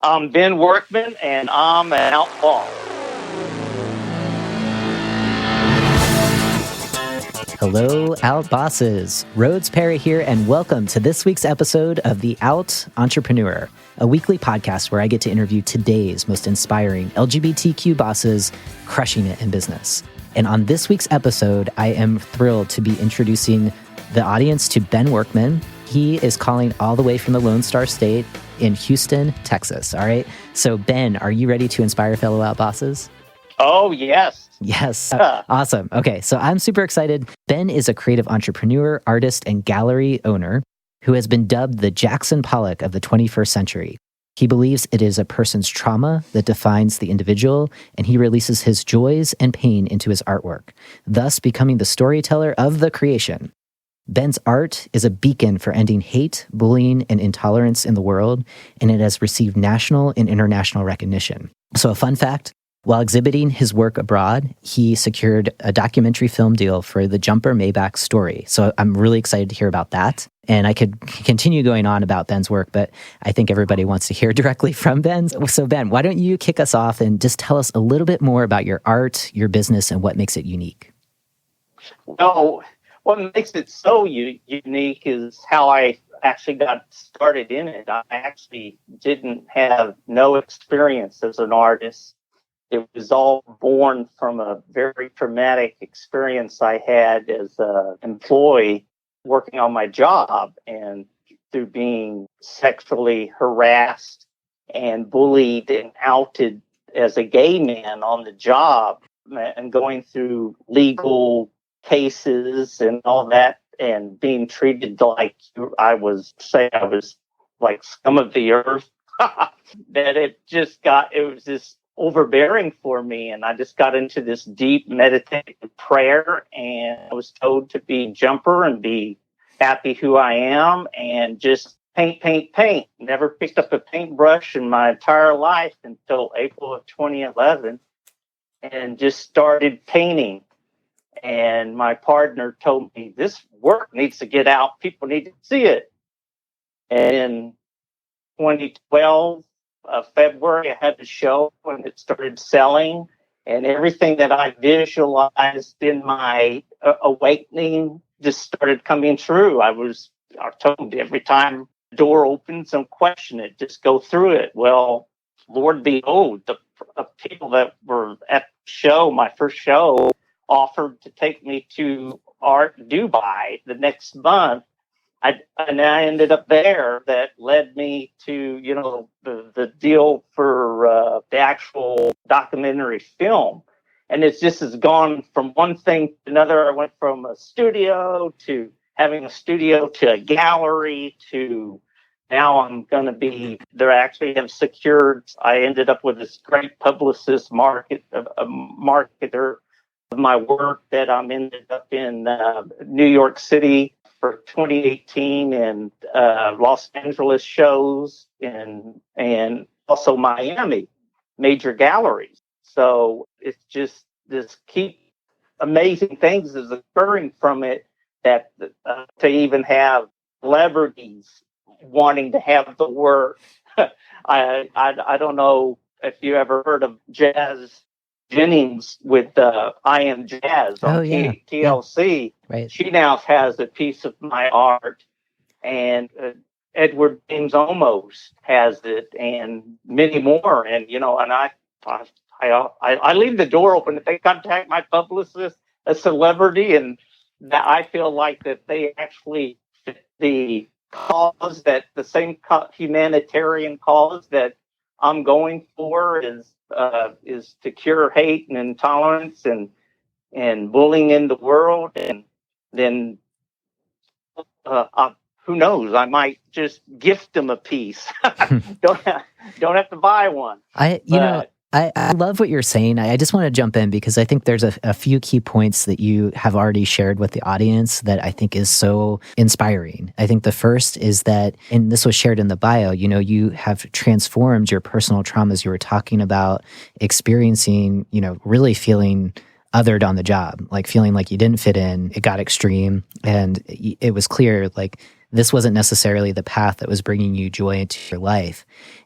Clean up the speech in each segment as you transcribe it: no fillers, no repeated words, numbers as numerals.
I'm Ben Workman, and I'm an outlaw. Hello, Out Bosses. Rhodes Perry here, and welcome to this week's episode of The Out Entrepreneur, a weekly podcast where I get to interview today's most inspiring LGBTQ bosses crushing it in business. And on this week's episode, I am thrilled to be introducing the audience to Ben Workman. He is calling all the way from the Lone Star State in Houston, Texas. All right. So, Ben, are you ready to inspire fellow Out Bosses? Oh, yes. Yes. Awesome. Okay. So I'm super excited. Ben is a creative entrepreneur, artist, and gallery owner who has been dubbed the Jackson Pollock of the 21st century. He believes it is a person's trauma that defines the individual, and he releases his joys and pain into his artwork, thus becoming the storyteller of the creation. Ben's art is a beacon for ending hate, bullying, and intolerance in the world, and it has received national and international recognition. So a fun fact, while exhibiting his work abroad, he secured a documentary film deal for the Jumper Maybach Story. So I'm really excited to hear about that. And I could continue going on about Ben's work, but I think everybody wants to hear directly from Ben. So Ben, why don't you kick us off and just tell us a little bit more about your art, your business, and what makes it unique? Well, what makes it so unique is how I actually got started in it. I actually didn't have no experience as an artist. It was all born from a very traumatic experience I had as an employee working on my job, and through being sexually harassed and bullied and outed as a gay man on the job, and going through legal cases and all that, and being treated like I was like scum of the earth. That it was just overbearing for me, and I just got into this deep meditative prayer, and I was told to be Jumper and be happy who I am and just paint. Never picked up a paintbrush in my entire life until April of 2011, and just started painting. And my partner told me, this work needs to get out. People need to see it. And in 2012, February, I had a show and it started selling, and everything that I visualized in my awakening just started coming true. I was told every time the door opens and question it, just go through it. Well, Lord behold, the people that were at the show, my first show, offered to take me to Art Dubai the next month. And I ended up there. That led me to, the deal for the actual documentary film. And it's just has gone from one thing to another. I went from a studio to having a studio to a gallery to now I'm going to be, they actually have secured, I ended up with this great publicist a marketer of my work that I'm ended up in New York City for 2018 and Los Angeles shows and also Miami major galleries. So it's just this keep amazing things is occurring from it, that to even have celebrities wanting to have the work. I don't know if you ever heard of Jazz Jennings with I Am Jazz on TLC. Yeah. Right. She now has a piece of my art, and Edward James Olmos has it, and many more. And and I leave the door open. If they contact my publicist, a celebrity, and that I feel like that they actually fit the cause, that the same humanitarian cause that I'm going for is to cure hate and intolerance and bullying in the world. And then who knows, I might just gift them a piece. don't have to buy one. I love what you're saying. I just want to jump in because I think there's a few key points that you have already shared with the audience that I think is so inspiring. I think the first is that, and this was shared in the bio, you have transformed your personal traumas. You were talking about experiencing, really feeling othered on the job, like feeling like you didn't fit in. It got extreme, and it was clear, like, this wasn't necessarily the path that was bringing you joy into your life.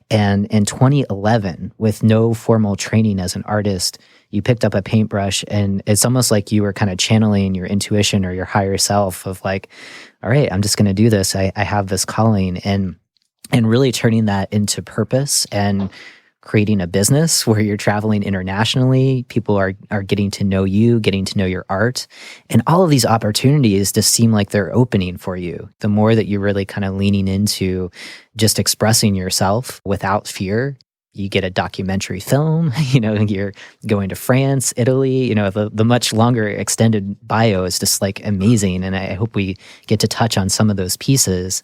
And in 2011, with no formal training as an artist, you picked up a paintbrush, and it's almost like you were kind of channeling your intuition or your higher self of like, all right, I'm just going to do this. I have this calling, and really turning that into purpose and creating a business where you're traveling internationally. People are getting to know you, getting to know your art. And all of these opportunities just seem like they're opening for you. The more that you're really kind of leaning into just expressing yourself without fear. You get a documentary film, you're going to France, Italy, the much longer extended bio is just like amazing. And I hope we get to touch on some of those pieces.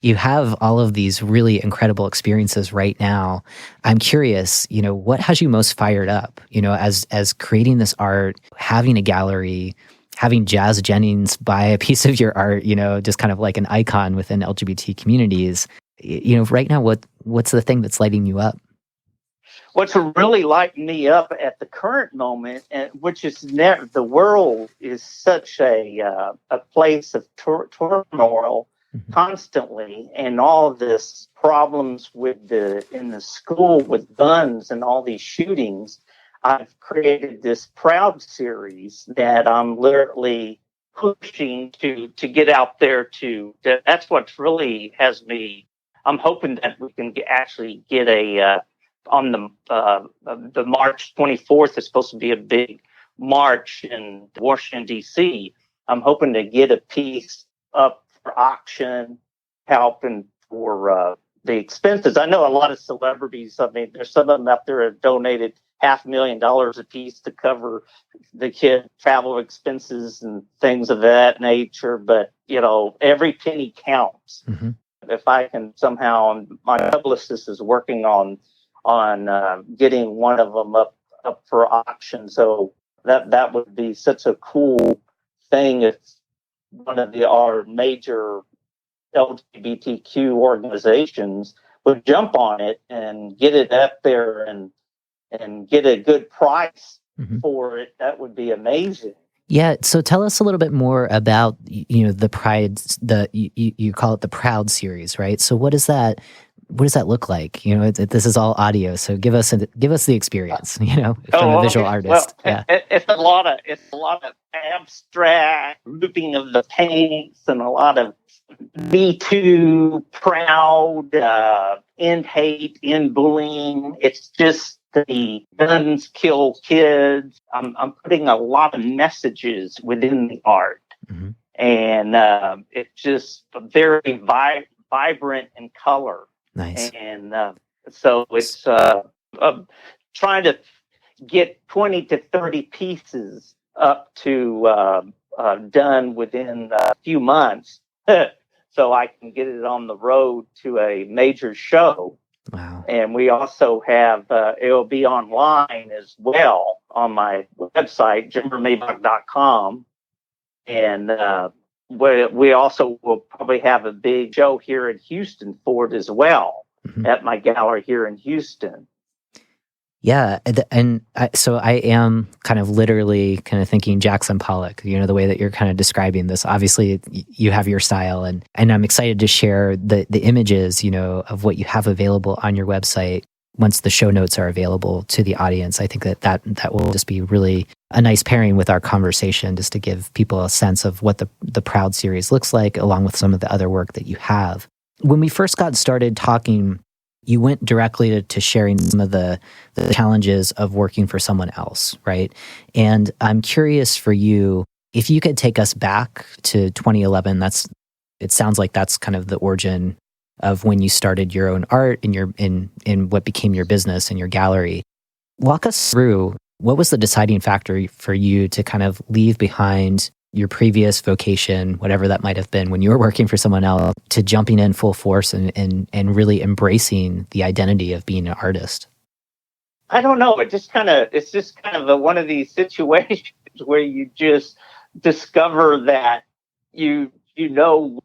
You have all of these really incredible experiences right now. I'm curious, what has you most fired up, as creating this art, having a gallery, having Jazz Jennings buy a piece of your art, just kind of like an icon within LGBT communities. Right now, what's the thing that's lighting you up? What's really lighting me up at the current moment, and which is the world is such a place of turmoil constantly, and all this problems in the school with guns and all these shootings. I've created this Proud series that I'm literally pushing to get out there that's what really has me. I'm hoping that we can actually get on the March 24th is supposed to be a big march in Washington, D.C. I'm hoping to get a piece up for auction, helping for the expenses. I know a lot of celebrities, there's some of them out there have donated $500,000 a piece to cover the kid travel expenses and things of that nature. But, every penny counts. Mm-hmm. If I can somehow, my publicist is working on getting one of them up for auction. So that would be such a cool thing if one of our major LGBTQ organizations would jump on it and get it up there and get a good price for it. That would be amazing. Yeah. So tell us a little bit more about, the Pride, you call it the Proud series, right? So what does that look like? This is all audio, so give us the experience, from a visual artist. Well, yeah. It's a lot of abstract grouping of the paints and a lot of Me Too, proud, end hate, end bullying. It's just the guns kill kids. I'm putting a lot of messages within the art, and it's just very vibrant in color. Nice. And so it's trying to get 20 to 30 pieces up to done within a few months so I can get it on the road to a major show. Wow. And we also have, it'll be online as well on my website, jumpermaybach.com. And we also will probably have a big show here in Houston for it as well, at my gallery here in Houston. Yeah, so I am kind of literally kind of thinking Jackson Pollock, the way that you're kind of describing this. Obviously, you have your style, and I'm excited to share the images, of what you have available on your website once the show notes are available to the audience. I think that will just be really a nice pairing with our conversation, just to give people a sense of what the Proud series looks like, along with some of the other work that you have. When we first got started talking, you went directly to sharing some of the challenges of working for someone else, right? And I'm curious for you, if you could take us back to 2011, it sounds like that's kind of the origin of when you started your own art in what became your business and your gallery. Walk us through, what was the deciding factor for you to kind of leave behind your previous vocation, whatever that might have been when you were working for someone else, to jumping in full force and really embracing the identity of being an artist? I don't know. It's just kind of one of these situations where you just discover that you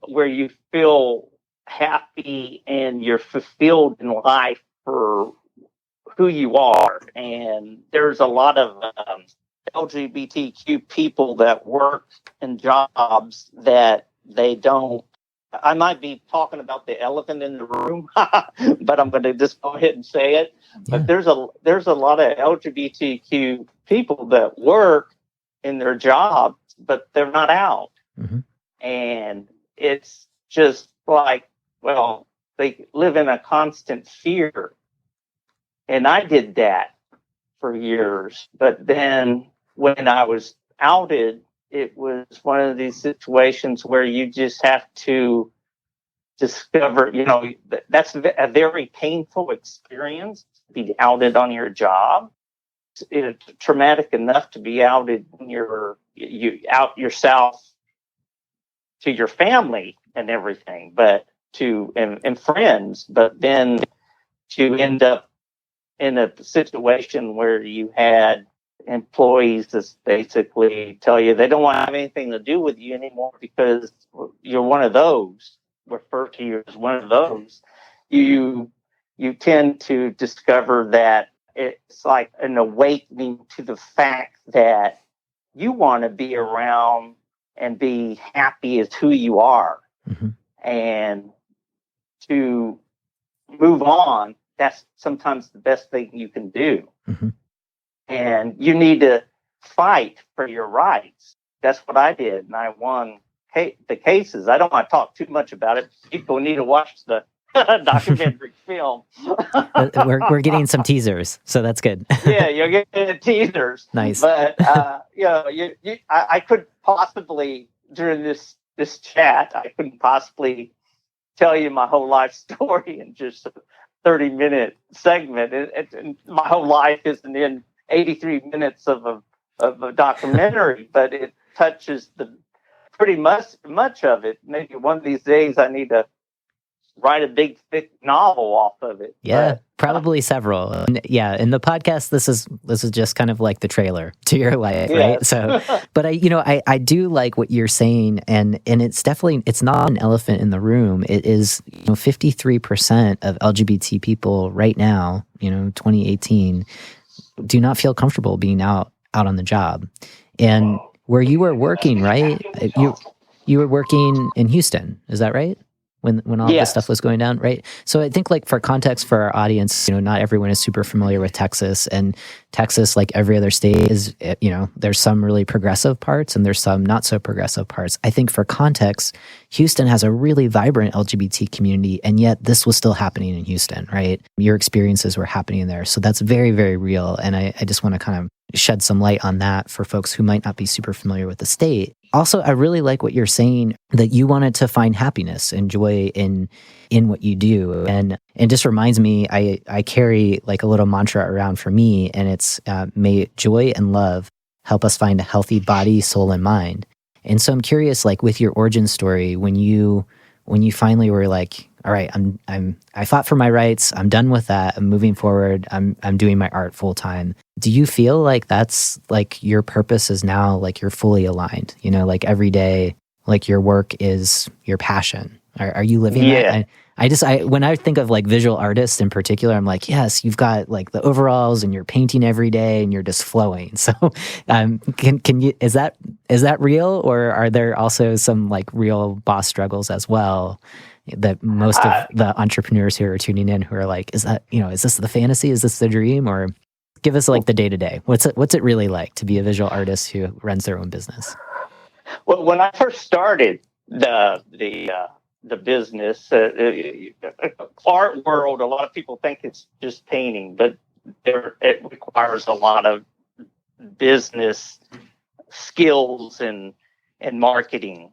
where you feel happy and you're fulfilled in life for who you are. And there's a lot of LGBTQ people that work in jobs that they don't I might be talking about the elephant in the room, but I'm going to just go ahead and say it. Yeah. But there's a lot of LGBTQ people that work in their jobs, but they're not out. Mm-hmm. And it's just like, well, they live in a constant fear. And I did that for years. But then when I was outed, it was one of these situations where you just have to discover, that's a very painful experience to be outed on your job. It's traumatic enough to be outed when you out yourself to your family and everything, but and friends, but then to end up in a situation where you had employees that basically tell you they don't want to have anything to do with you anymore because you're one of those, refer to you as one of those, you tend to discover that it's like an awakening to the fact that you want to be around and be happy as who you are. Mm-hmm. And to move on, that's sometimes the best thing you can do. Mm-hmm. And you need to fight for your rights. That's what I did. And I won the cases. I don't want to talk too much about it. People need to watch the documentary film. We're getting some teasers, so that's good. Yeah, you're getting teasers. Nice. But I couldn't possibly during this chat, I couldn't possibly tell you my whole life story in just a 30-minute segment. And my whole life isn't in 83 minutes of a documentary, but it touches the pretty much of it. Maybe one of these days I need to write a big thick novel off of it. Yeah, probably several. And in the podcast, this is just kind of like the trailer to your life, right? So, but I do like what you're saying, and it's definitely, it's not an elephant in the room. It is 53% of LGBT people right now, 2018, do not feel comfortable being out on the job. And where you were working, right? You were working in Houston, is that right? When all this stuff was going down, right? So I think, like, for context for our audience, not everyone is super familiar with Texas, and Texas, like every other state, is, there's some really progressive parts and there's some not so progressive parts. I think for context, Houston has a really vibrant LGBT community, and yet this was still happening in Houston, right? Your experiences were happening there. So that's very, very real. And I just want to kind of shed some light on that for folks who might not be super familiar with the state. Also, I really like what you're saying, that you wanted to find happiness and joy in what you do. And it just reminds me, I carry like a little mantra around for me, and it's may joy and love help us find a healthy body, soul, and mind. And so I'm curious, like, with your origin story, when you finally were like, all right, I fought for my rights, I'm done with that, I'm moving forward, I'm doing my art full time. Do you feel like that's like your purpose is now, like, you're fully aligned, like every day, like your work is your passion? Are you living that? When I think of like visual artists in particular, I'm like, yes, you've got like the overalls and you're painting every day and you're just flowing. So, can you, is that real, or are there also some like real boss struggles as well that most of the entrepreneurs who are tuning in who are like, is this the fantasy? Is this the dream? Or give us like the day to day. What's it really like to be a visual artist who runs their own business? Well, when I first started the business, art world, a lot of people think it's just painting, but it requires a lot of business skills and marketing.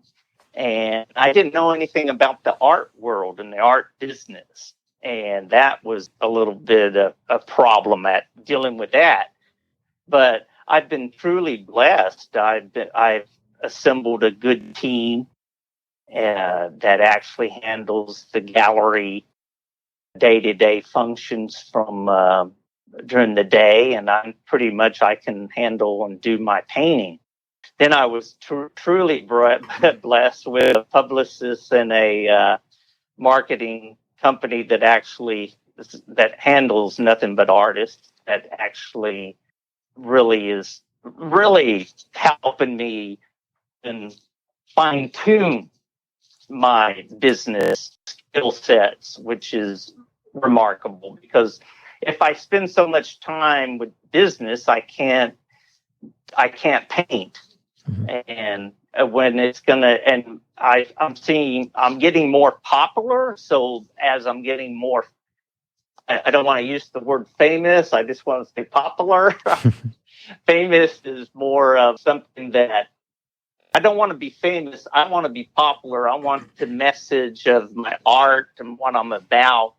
And I didn't know anything about the art world and the art business. And that was a little bit of a problem at dealing with that. But I've been truly blessed. I've assembled a good team that actually handles the gallery day-to-day functions from during the day, and I can handle and do my painting. Then I was truly blessed with a publicist and a marketing company that handles nothing but artists, that actually really is really helping me and fine tune my business skill sets, which is remarkable, because if I spend so much time with business, I can't paint. And when it's gonna, and I'm getting more popular. So as I'm getting more, I don't want to use the word famous. I just want to say popular. Famous is more of something that I don't want to be famous. I want to be popular. I want the message of my art and what I'm about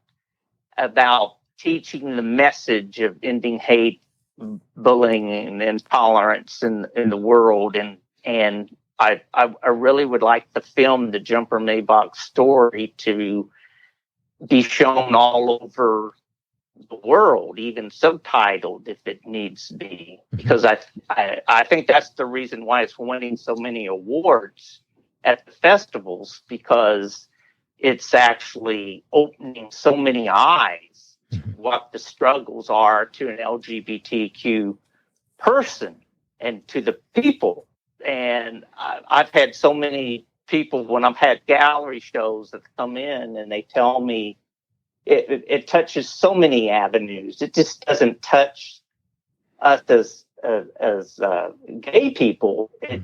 teaching the message of ending hate, bullying, and intolerance in the world. And I really would like to film the Jumper Maybach Story to be shown all over the world, even subtitled if it needs to be, because I think that's the reason why it's winning so many awards at the festivals, because it's actually opening so many eyes what the struggles are to an LGBTQ person and to the people. And I've had so many people when I've had gallery shows that come in and they tell me it touches so many avenues. It just doesn't touch us as gay people. It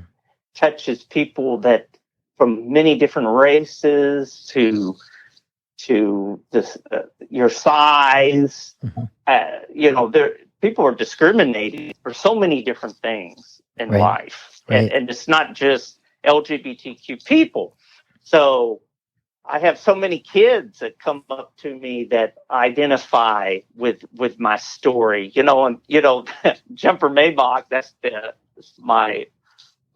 touches people that from many different races to this, your size. People are discriminated for so many different things in life, and it's not just LGBTQ people. So I have so many kids that come up to me that identify with my story, Jumper Maybach, that's my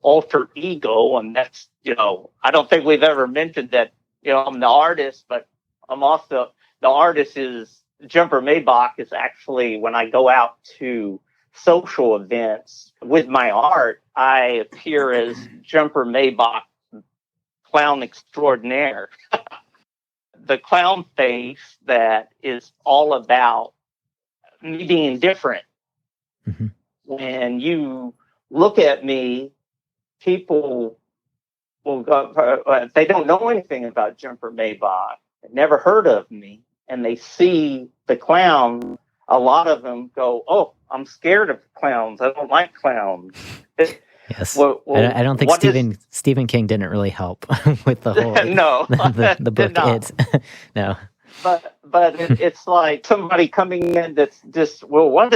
alter ego. And that's, I don't think we've ever mentioned that, I'm the artist, but I'm also the artist. Is Jumper Maybach is actually, when I go out to social events with my art, I appear as Jumper Maybach, clown extraordinaire. The clown face that is all about me being different. When you look at me, people will go, they don't know anything about Jumper Maybach, never heard of me, and they see the clown. A lot of them go, "Oh, I'm scared of clowns. I don't like clowns." Yes. I don't think Stephen King didn't really help with the whole no the book. No. But it's like somebody coming in that's just, what,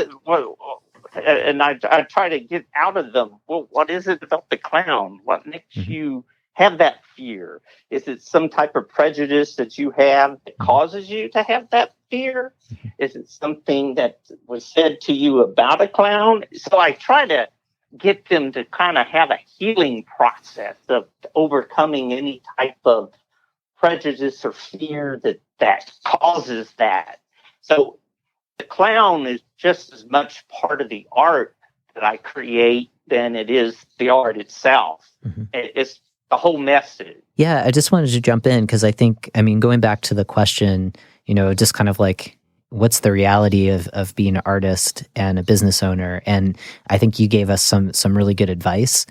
and I try to get out of them. Well, what is it about the clown? What makes you have that fear? Is it some type of prejudice that you have that causes you to have that fear? Is it something that was said to you about a clown? So I try to get them to kind of have a healing process of overcoming any type of prejudice or fear that causes that. So the clown is just as much part of the art that I create than it is the art itself. It's the whole message. Yeah, I just wanted to jump in because going back to the question, just kind of like, what's the reality of being an artist and a business owner? And I think you gave us some really good advice,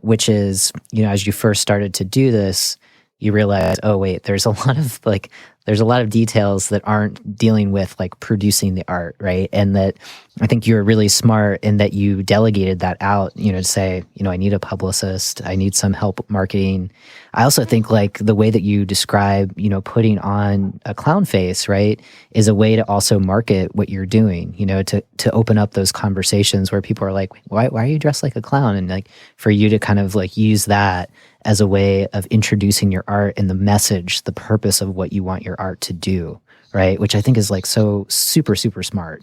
which is, as you first started to do this, you realize, oh wait, there's a lot of details that aren't dealing with like producing the art, right? And that I think you were really smart in that you delegated that out, to say, I need a publicist, I need some help marketing. I also think like the way that you describe, putting on a clown face, right, is a way to also market what you're doing, to open up those conversations where people are like, why are you dressed like a clown? And like for you to kind of like use that as a way of introducing your art and the message, the purpose of what you want your art to do, right? Which I think is like so super, super smart.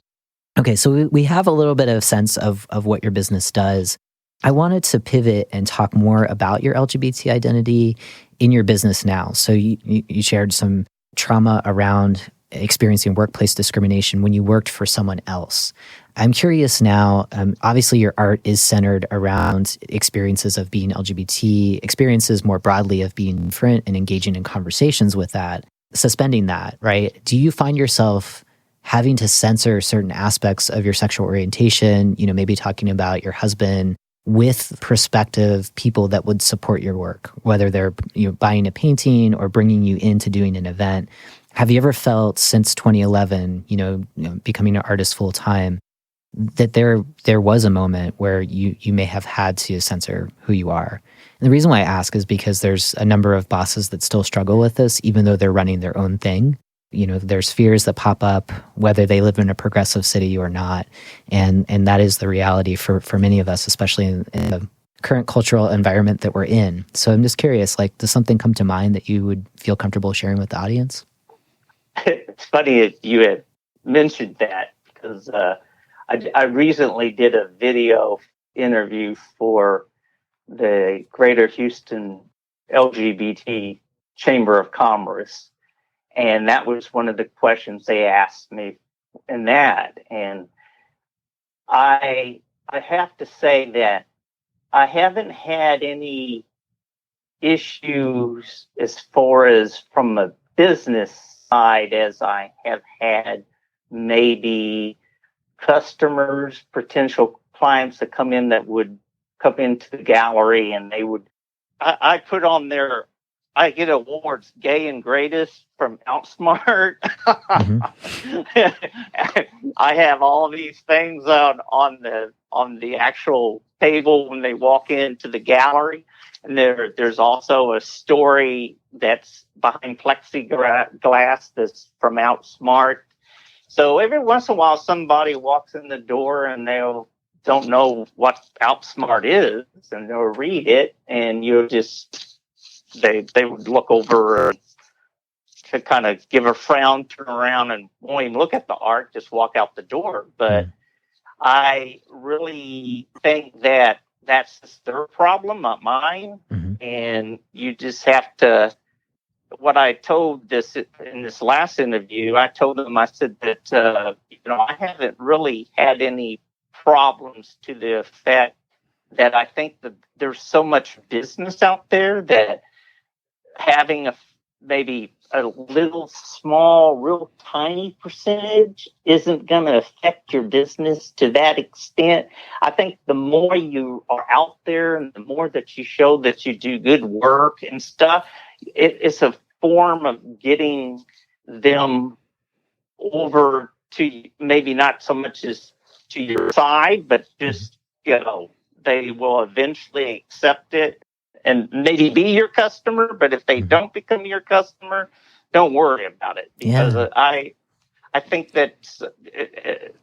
Okay, so we have a little bit of sense of what your business does. I wanted to pivot and talk more about your LGBT identity in your business now. So you shared some trauma around experiencing workplace discrimination when you worked for someone else. I'm curious now, obviously your art is centered around experiences of being LGBT, experiences more broadly of being different and engaging in conversations with that, suspending that, right? Do you find yourself having to censor certain aspects of your sexual orientation, maybe talking about your husband with prospective people that would support your work, whether they're buying a painting or bringing you into doing an event. Have you ever felt since 2011, becoming an artist full time, that there was a moment where you may have had to censor who you are? And the reason why I ask is because there's a number of bosses that still struggle with this, even though they're running their own thing. There's fears that pop up, whether they live in a progressive city or not. And that is the reality for many of us, especially in the current cultural environment that we're in. So I'm just curious, does something come to mind that you would feel comfortable sharing with the audience? It's funny that you had mentioned that, because I recently did a video interview for the Greater Houston LGBT Chamber of Commerce. And that was one of the questions they asked me in that. And I have to say that I haven't had any issues as far as from a business side as I have had maybe customers, potential clients that come in that would come into the gallery, and they would, I put on there, I get awards, gay and greatest from Outsmart. Mm-hmm. I have all these things on the actual table when they walk into the gallery. And there's also a story that's behind plexiglass that's from Outsmart. So every once in a while, somebody walks in the door and they don't know what Outsmart is, and they'll read it, and they would look over to kind of give a frown, turn around, and won't even look at the art, just walk out the door. But I really think that that's their problem, not mine. Mm-hmm. And you just have to, what I told this in this last interview, I told them, I said that, I haven't really had any problems to the effect that I think that there's so much business out there that having maybe a little small, real tiny percentage isn't going to affect your business to that extent. I think the more you are out there and the more that you show that you do good work and stuff, it's a form of getting them over to maybe not so much as to your side, but just, they will eventually accept it and maybe be your customer. But if they don't become your customer, don't worry about it, because I think that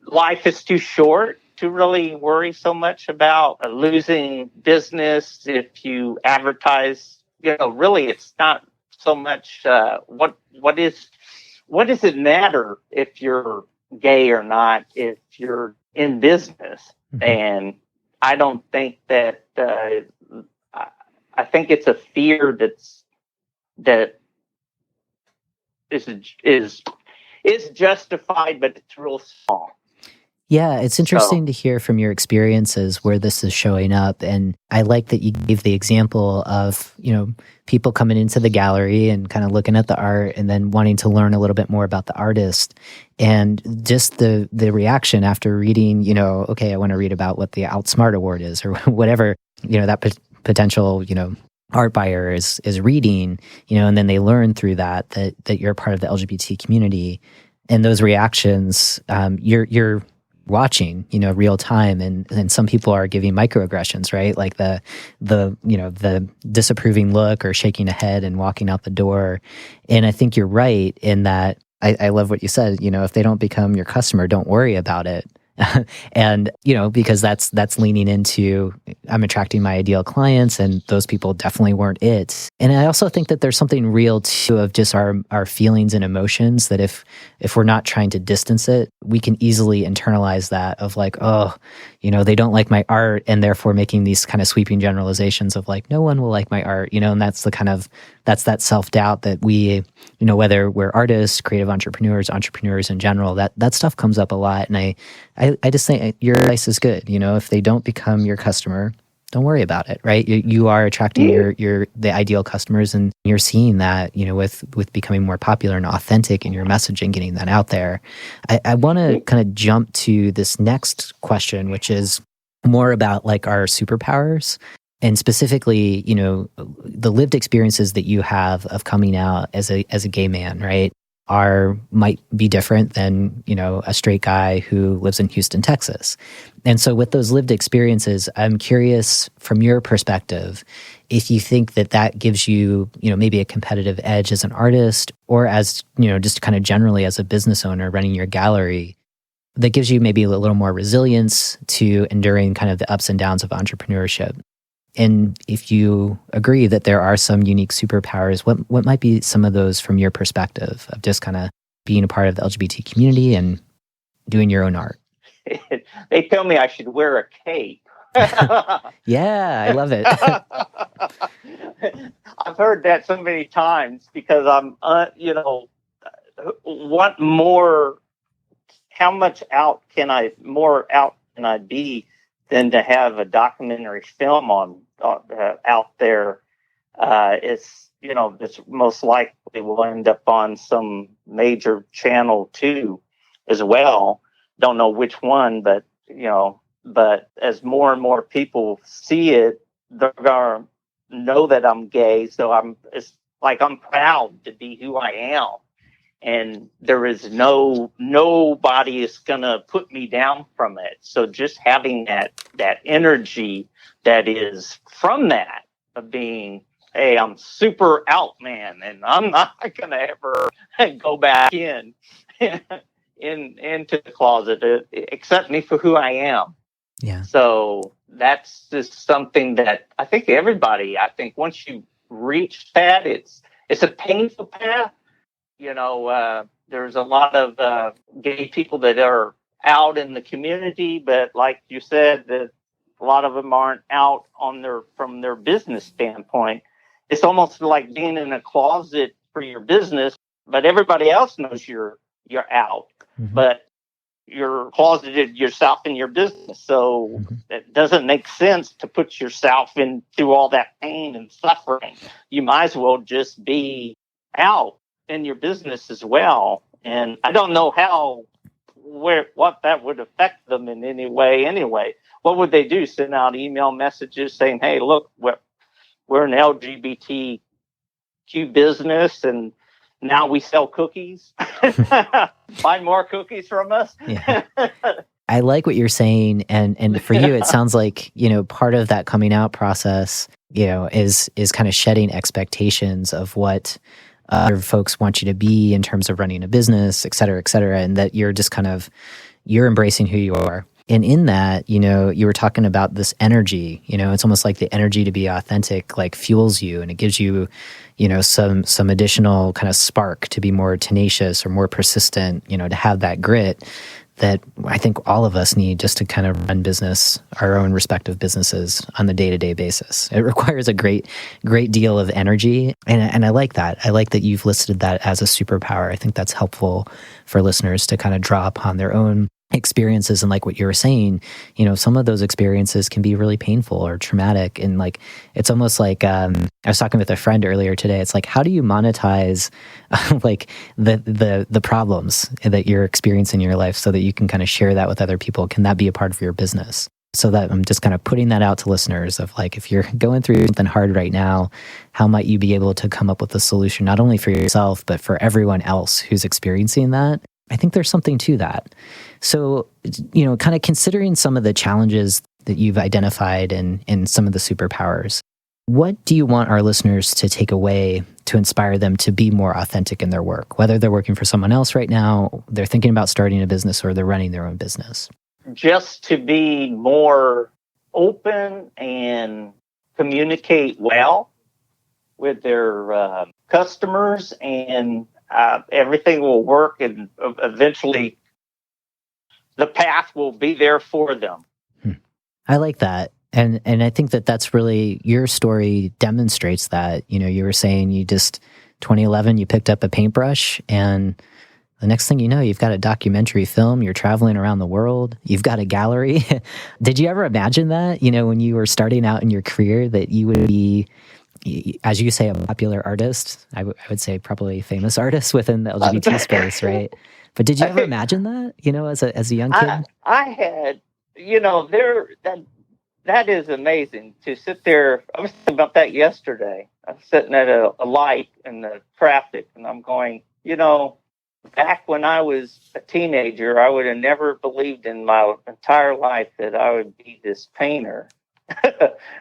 life is too short to really worry so much about losing business if you advertise. Really, it's not so much what does it matter if you're gay or not if you're in business. Mm-hmm. And I don't think that I think it's a fear that is justified, but it's real small. Yeah, it's interesting to hear from your experiences where this is showing up. And I like that you gave the example of, people coming into the gallery and kind of looking at the art and then wanting to learn a little bit more about the artist. And just the reaction after reading, okay, I want to read about what the Outsmart Award is, or whatever, that potential, art buyer is reading, and then they learn through that you're part of the LGBT community. And those reactions, you're watching, real time, and some people are giving microaggressions, right? Like the disapproving look or shaking a head and walking out the door. And I think you're right in that. I love what you said. If they don't become your customer, don't worry about it. And, because that's leaning into, I'm attracting my ideal clients, and those people definitely weren't it. And I also think that there's something real too of just our feelings and emotions, that if we're not trying to distance it, we can easily internalize that of like, they don't like my art, and therefore making these kind of sweeping generalizations of like, no one will like my art, and that's that self-doubt that we, whether we're artists, creative entrepreneurs in general, that stuff comes up a lot. And I just think your advice is good. If they don't become your customer, don't worry about it, right? You are attracting the ideal customers, and you're seeing that, with becoming more popular and authentic in your messaging, getting that out there. I want to kind of jump to this next question, which is, more about like our superpowers, and specifically, the lived experiences that you have of coming out as a gay man, right, might be different than, a straight guy who lives in Houston, Texas. And so with those lived experiences, I'm curious from your perspective, if you think that gives you, maybe a competitive edge as an artist, or as, just kind of generally as a business owner running your gallery, that gives you maybe a little more resilience to enduring kind of the ups and downs of entrepreneurship. And if you agree that there are some unique superpowers, what might be some of those from your perspective of just kind of being a part of the LGBT community and doing your own art? They tell me I should wear a cape. Yeah, I love it. I've heard that so many times because I'm, what more, how much more out can I be than to have a documentary film on out there? It's most likely will end up on some major channel too, as well. Don't know which one, but as more and more people see it, they're gonna know that I'm gay. So it's like I'm proud to be who I am, and there is nobody is gonna put me down from it. So just having that energy that is from that of being, hey, I'm super out, man, and I'm not gonna ever go back into the closet. Accept me for who I am. Yeah. So that's just something that I think once you reach that, it's a painful path. There's a lot of gay people that are out in the community, but like you said, that a lot of them aren't out from their business standpoint. It's almost like being in a closet for your business, but everybody else knows you're out, but you're closeted yourself in your business. So it doesn't make sense to put yourself into all that pain and suffering. You might as well just be out in your business as well. And I don't know what that would affect them in any way anyway. What would they do? Send out email messages saying, hey, look, we're an LGBTQ business, and now we sell cookies. Buy more cookies from us. Yeah. I like what you're saying. And for you, it sounds like, part of that coming out process, is kind of shedding expectations of what other folks want you to be in terms of running a business, et cetera, and that you're just you're embracing who you are. And in that, you were talking about this energy, it's almost like the energy to be authentic, like fuels you, and it gives you, some additional kind of spark to be more tenacious or more persistent, to have that grit that I think all of us need just to kind of run our own respective businesses on the day-to-day basis. It requires a great deal of energy. And I like that. I like that you've listed that as a superpower. I think that's helpful for listeners to kind of draw upon their own experiences. And like what you were saying, some of those experiences can be really painful or traumatic. And like, it's almost like, I was talking with a friend earlier today. It's like, how do you monetize like the problems that you're experiencing in your life so that you can kind of share that with other people? Can that be a part of your business? So that I'm just kind of putting that out to listeners of like, if you're going through something hard right now, how might you be able to come up with a solution, not only for yourself, but for everyone else who's experiencing that? I think there's something to that. So, kind of considering some of the challenges that you've identified and some of the superpowers, what do you want our listeners to take away to inspire them to be more authentic in their work? Whether they're working for someone else right now, they're thinking about starting a business, or they're running their own business. Just to be more open and communicate well with their customers, and everything will work, and eventually the path will be there for them. I like that. And I think that's really, your story demonstrates that. You were saying 2011, you picked up a paintbrush, and the next thing you know, you've got a documentary film, you're traveling around the world, you've got a gallery. Did you ever imagine that, when you were starting out in your career, that you would be, as you say, a popular artist? I would say probably famous artist within the LGBT space, right? But did you ever imagine that, as a young kid? I had, that is amazing to sit there. I was thinking about that yesterday. I was sitting at a light in the traffic, and I'm going, back when I was a teenager, I would have never believed in my entire life that I would be this painter.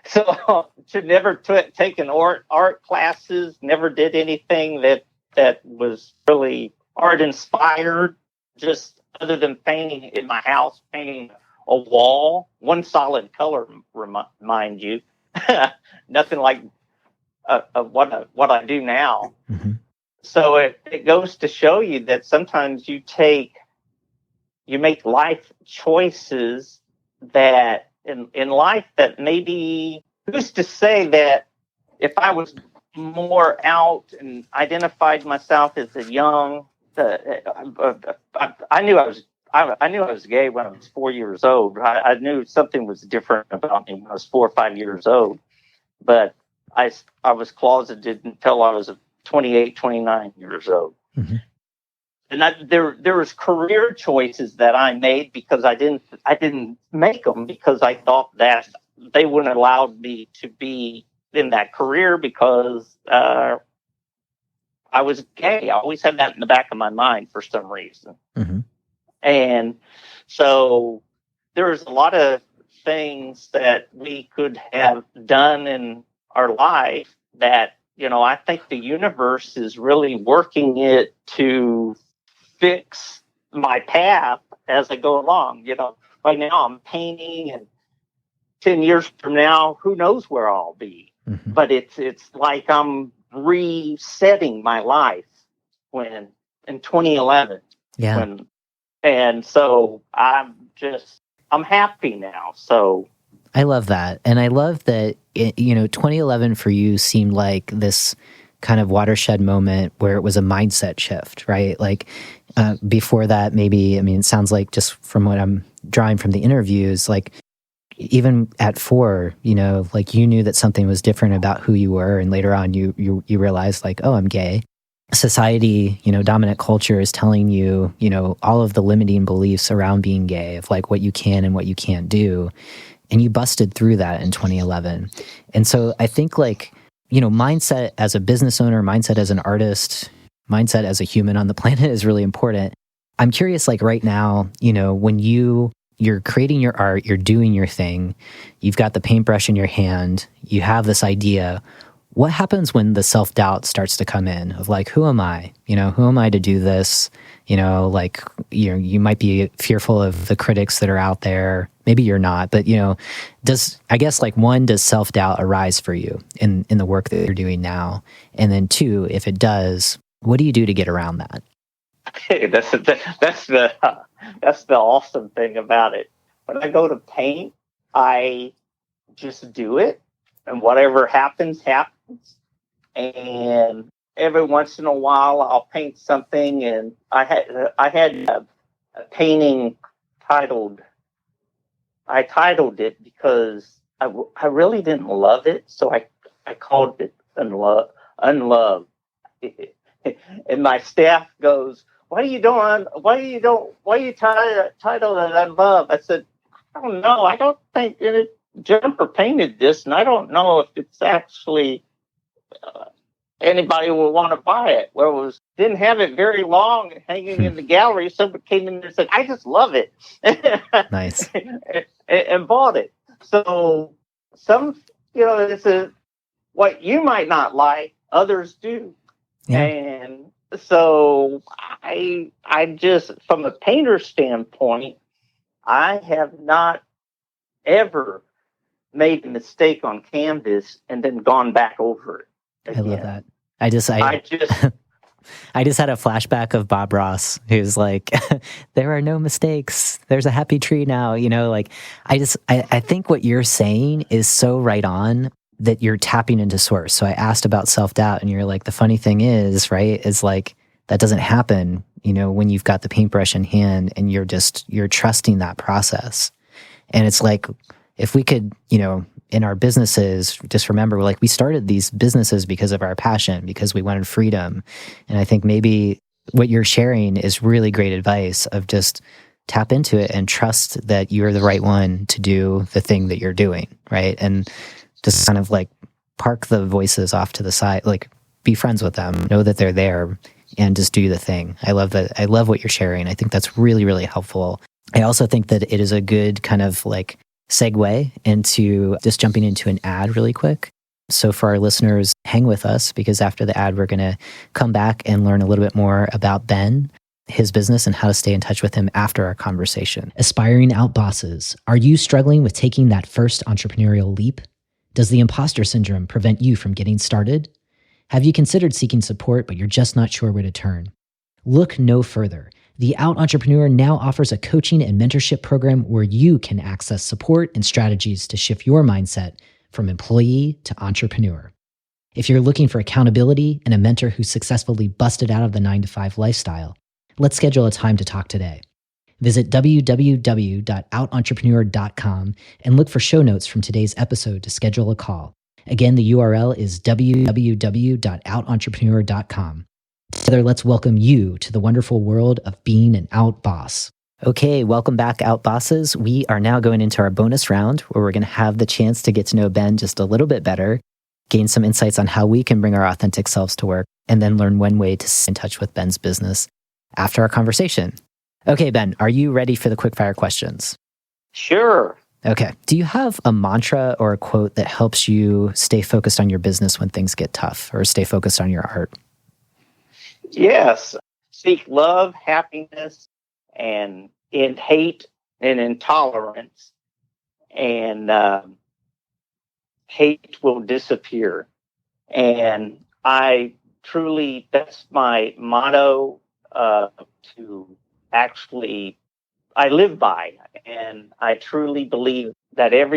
So to never taken art classes, never did anything that was really art inspired, just other than painting in my house, painting a wall, one solid color, mind you, nothing like what I do now. Mm-hmm. So it goes to show you that sometimes you make life choices that in life that maybe, who's to say that if I was more out and identified myself as a young, I knew I knew I was gay when I was 4 years old. I knew something was different about me when I was 4 or 5 years old, but I was closeted until I was 28, 29 years old. Mm-hmm. And there was career choices that I made because I didn't make them because I thought that they wouldn't allow me to be in that career because I was gay. I always had that in the back of my mind for some reason. Mm-hmm. And so there's a lot of things that we could have done in our life that, I think the universe is really working it to fix my path as I go along. Right now I'm painting, and 10 years from now, who knows where I'll be. Mm-hmm. But it's like I'm resetting my life in 2011. Yeah. And so I'm happy now. So I love that. And I love that, 2011 for you seemed like this kind of watershed moment where it was a mindset shift, right? Like before that, maybe, it sounds like just from what I'm drawing from the interviews, like even at 4, like you knew that something was different about who you were. And later on, you realized like, oh, I'm gay. Society, dominant culture is telling you, all of the limiting beliefs around being gay, of like what you can and what you can't do. And you busted through that in 2011. And so I think like, mindset as a business owner, mindset as an artist, mindset as a human on the planet is really important. I'm curious, like right now, when you're creating your art, you're doing your thing, you've got the paintbrush in your hand, you have this idea. What happens when the self-doubt starts to come in of like, who am I? Who am I to do this? Like, you might be fearful of the critics that are out there. Maybe you're not, but, does self-doubt arise for you in the work that you're doing now? And then 2, if it does, what do you do to get around that? Hey, that's the awesome thing about it. When I go to paint, I just do it. And whatever happens, happens. And every once in a while, I'll paint something. And I had a painting titled. I titled it because I really didn't love it, so I called it Unlove. And my staff goes, "Why are you titled it Unlove?" I said, "I don't know. I don't think Jumper painted this, and I don't know if it's actually anybody will want to buy it." Well, didn't have it very long hanging in the gallery. Someone came in and said, "I just love it." Nice. and bought it. So some, it's what you might not like, others do. Yeah. And so I just, from a painter standpoint, I have not ever made a mistake on canvas and then gone back over it again. I love that. I just I just had a flashback of Bob Ross, who's like, there are no mistakes. There's a happy tree now. I think what you're saying is so right on, that you're tapping into source. So I asked about self-doubt, and you're like, the funny thing is, right, is like, that doesn't happen, when you've got the paintbrush in hand and you're trusting that process. And it's like, if we could, in our businesses, just remember, like, we started these businesses because of our passion, because we wanted freedom. And I think maybe what you're sharing is really great advice of just tap into it and trust that you're the right one to do the thing that you're doing, right? And just kind of like park the voices off to the side, like be friends with them, know that they're there, and just do the thing. I love that. I love what you're sharing. I think that's really, really helpful. I also think that it is a good kind of like segue into just jumping into an ad really quick. So for our listeners, hang with us, because after the ad, we're going to come back and learn a little bit more about Ben, his business, and how to stay in touch with him after our conversation. Aspiring out bosses, are you struggling with taking that first entrepreneurial leap? Does the imposter syndrome prevent you from getting started? Have you considered seeking support, but you're just not sure where to turn? Look no further. The Out Entrepreneur now offers a coaching and mentorship program where you can access support and strategies to shift your mindset from employee to entrepreneur. If you're looking for accountability and a mentor who successfully busted out of the 9-to-5 lifestyle, let's schedule a time to talk today. Visit www.outentrepreneur.com and look for show notes from today's episode to schedule a call. Again, the URL is www.outentrepreneur.com. Together, let's welcome you to the wonderful world of being an out boss. Okay, welcome back, Out Bosses. We are now going into our bonus round where we're going to have the chance to get to know Ben just a little bit better, gain some insights on how we can bring our authentic selves to work, and then learn one way to stay in touch with Ben's business after our conversation. Okay, Ben, are you ready for the quickfire questions? Sure. Okay. Do you have a mantra or a quote that helps you stay focused on your business when things get tough, or stay focused on your art? Yes. Seek love, happiness, and in hate and intolerance. And hate will disappear. And that's my motto to actually, I live by. And I truly believe that if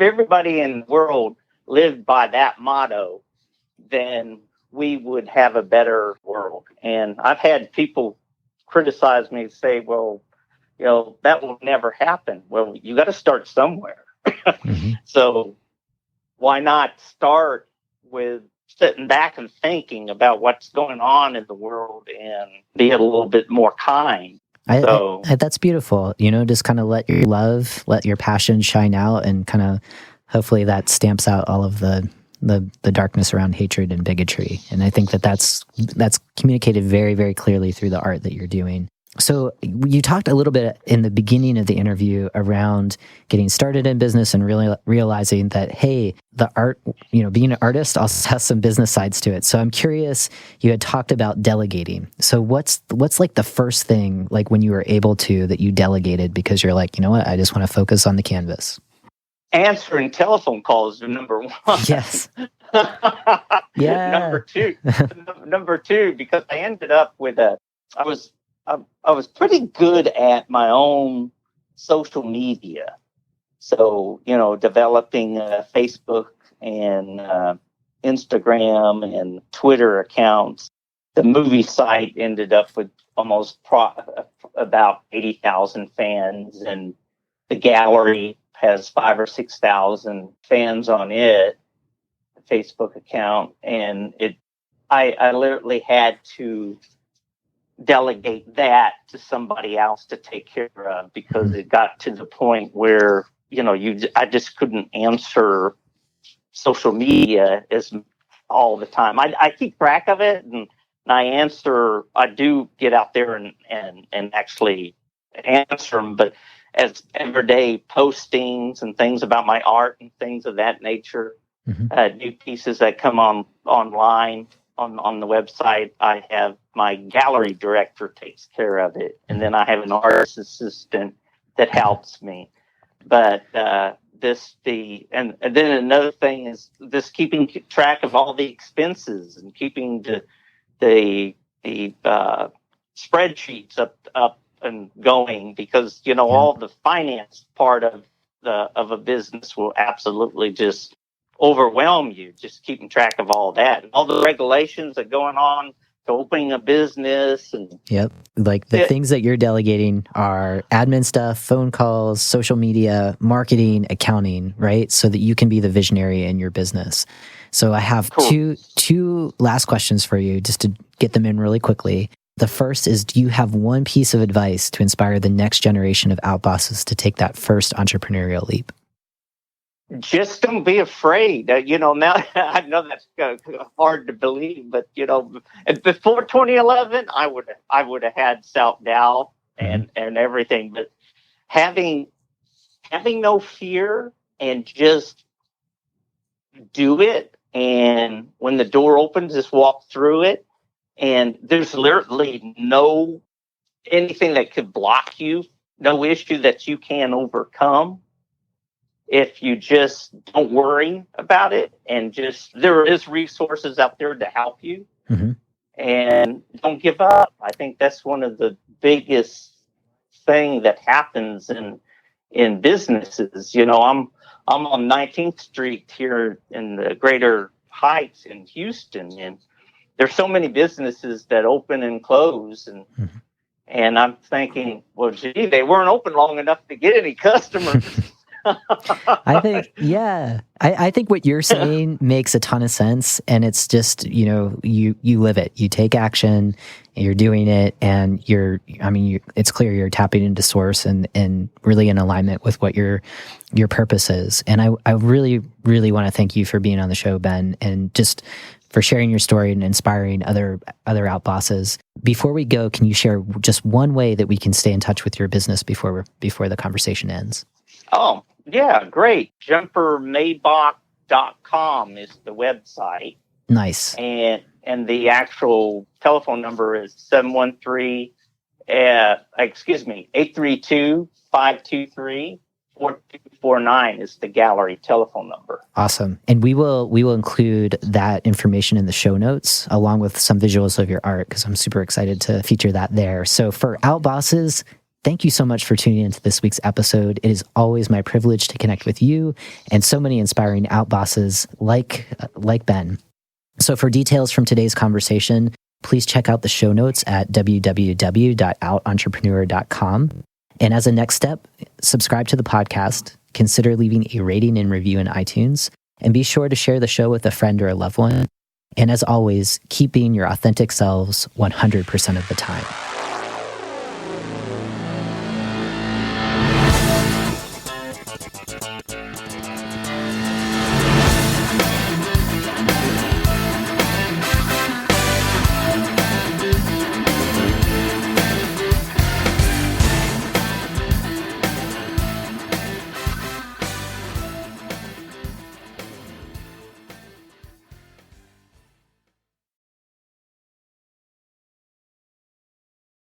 everybody in the world lived by that motto, then we would have a better world. And I've had people criticize me and say, well, that will never happen. Well, you got to start somewhere. Mm-hmm. So why not start with sitting back and thinking about what's going on in the world and be a little bit more kind? That's beautiful. Just kind of let your passion shine out, and kind of hopefully that stamps out all of the darkness around hatred and bigotry. And I think that's communicated very, very clearly through the art that you're doing. So you talked a little bit in the beginning of the interview around getting started in business and really realizing that, hey, the art, being an artist also has some business sides to it. So I'm curious, you had talked about delegating. So what's like the first thing, like when you were able to, that you delegated because you're like, you know what, I just want to focus on the canvas? Answering telephone calls are number one. Yes. Yeah. Number two, because I ended up with I was pretty good at my own social media. So, developing Facebook and Instagram and Twitter accounts. The movie site ended up with almost about 80,000 fans, and the gallery has 5,000 or 6,000 fans on it, the Facebook account. And I literally had to delegate that to somebody else to take care of, because it got to the point where, I just couldn't answer social media all the time. I keep track of it, and I do get out there and actually answer them, but as everyday postings and things about my art and things of that nature, new pieces that come online on the website, I have my gallery director takes care of it, and then I have an artist assistant that helps me. But and then another thing is this keeping track of all the expenses and keeping the spreadsheets up and going, because all the finance part of a business will absolutely just overwhelm you, just keeping track of all that and all the regulations that are going on to opening a business. And yep, like the things that you're delegating are admin stuff, phone calls, social media, marketing, accounting, right? So that you can be the visionary in your business. So I have two last questions for you, just to get them in really quickly. The first is, do you have one piece of advice to inspire the next generation of outbosses to take that first entrepreneurial leap? Just don't be afraid. Now I know that's hard to believe, but before 2011, I would have had self-doubt and everything. But having no fear and just do it. And when the door opens, just walk through it. And there's literally no anything that could block you, no issue that you can overcome if you just don't worry about it. And just, there is resources out there to help you. And don't give up. I think that's one of the biggest thing that happens in businesses. I'm on 19th Street here in the Greater Heights in Houston, and there's so many businesses that open and close, and I'm thinking, well, gee, they weren't open long enough to get any customers. I think what you're saying makes a ton of sense, and it's just, you live it, you take action, and you're doing it, and it's clear you're tapping into source and really in alignment with what your purpose is. And I really, really want to thank you for being on the show, Ben, and just for sharing your story and inspiring other outbosses. Before we go, can you share just one way that we can stay in touch with your business before the conversation ends? Oh, yeah, great. JumperMaybach.com is the website. Nice. And the actual telephone number is 832-523-4249 is the gallery telephone number. Awesome. And we will include that information in the show notes along with some visuals of your art, because I'm super excited to feature that there. So for outbosses, thank you so much for tuning into this week's episode. It is always my privilege to connect with you and so many inspiring outbosses like Ben. So for details from today's conversation, please check out the show notes at www.outentrepreneur.com. And as a next step, subscribe to the podcast, consider leaving a rating and review in iTunes, and be sure to share the show with a friend or a loved one. And as always, keep being your authentic selves 100% of the time.